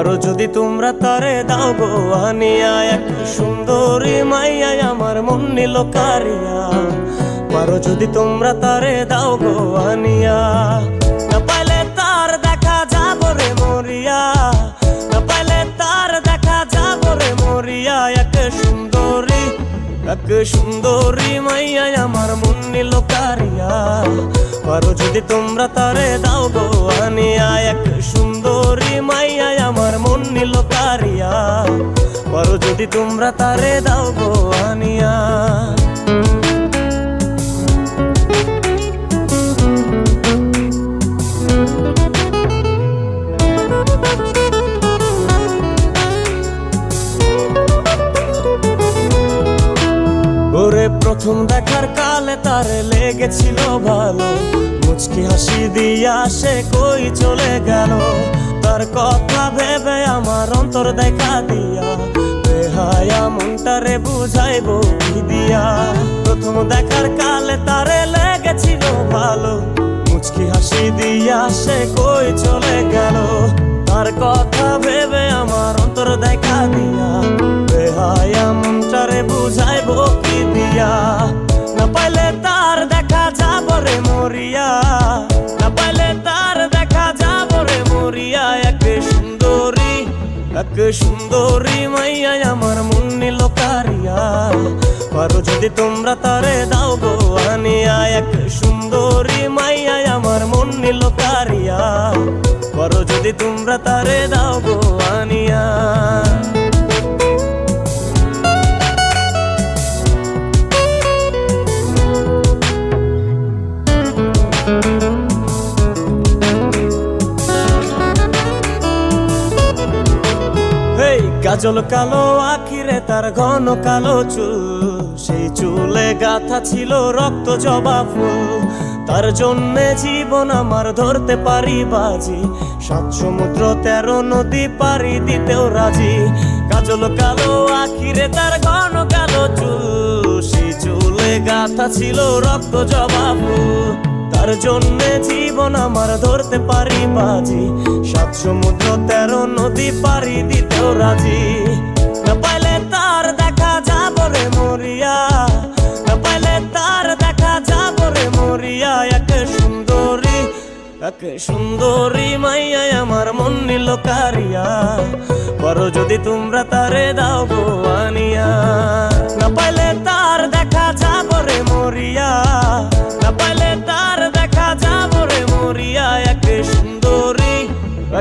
পারো যদি তোমরা তারে দাও গো আনিয়া, এক সুন্দরী মাইয়া আমার মন নিল কারিয়া। পারো যদি তোমরা তারে দাও গো আনিয়া, না পাইলে তার দেখা যাব রে মরিয়া, না পাইলে তার দেখা যাব রে মরিয়া। এক সুন্দরী মাইয়া আমার মন নিল কারিয়া। পারো যদি তোমরা তারে দাও গো আনিয়া, এক সুন্দরী মাইয়া আমার মন নিল কারিয়া। পারো যদি তোমরা তারে দাও গো আনিয়া। ওরে প্রথম দেখার কালে তারে লেগেছিল ভালো, মুচকি হাসি দিয়া সে কই চলে গেল। তার কথা ভেবে আমার অন্তর দেখা দিয়া, বেহায়া মনটারে বুঝাইবো কি দিয়া। প্রথম দেখার কালে তারে লেগেছিল ভালো, মুচকি হাসি দিয়া সে কই চলে গেল। তার কথা ভেবে আমার অন্তর দেখা দিয়া, বেহায়া মনটারে বুঝাইবো কি দিয়া। না পাইলে তার দেখা যাব রে মরিয়া, না পাইলে তার দেখা যাব রে মরিয়া। এক সুন্দরী মাইয়া আমার মন নিল কারিয়া। পারো যদি তোমরা তারে দাও গো আনিয়া, এক সুন্দরী মাইয়া আমার মন নিল কারিয়া। পারো যদি তোমরা তারে দাও গো আনিয়া। কাজল কালো আখিরে তার ঘন কালো চুল, সেই চুলে গাথা ছিল রক্ত জবা ফুল। তার জন্যে জীবন আমার ধরতে পারি বাজি, 7 সমুদ্র 13 নদী পারি দিতেও রাজি। কাজল কালো আখিরে তার ঘন কালো চুল, সেই চুলে গাথা ছিল রক্ত জবা ফুল। তার জন্যে জীবন আমার ধরতে পারি বাজি, 7 সমুদ্র 13 নদী পারি দিতেও রাজি। না পাইলে তার দেখা যাব রে মরিয়া, না পাইলে তার দেখা যাব রে মরিয়া। এক সুন্দরী মাইয়া আমার মন নিল কারিয়া। পারো যদি তোমরা তারে দাও গো আনিয়া, না পাইলে তার দেখা যাব রে মরিয়া, না পাইলে তার দেখা যাব রে মরিয়া।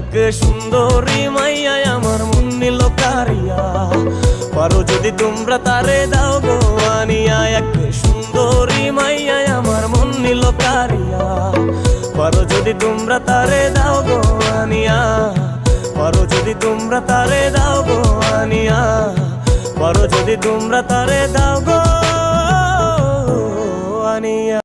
এক সুন্দরী মাইয়া আমার মন নিল কারিয়া। পারো যদি তোমরা তারে দাও গো আনিয়া, এক সুন্দরী মাইয়া আমার মন নিল কারিয়া। পারো যদি তোমরা তারে দাও গো আনিয়া, পারো যদি তোমরা তারে দাও গো আনিয়া। পারো যদি তোমরা তারে দাও গো আনিয়া।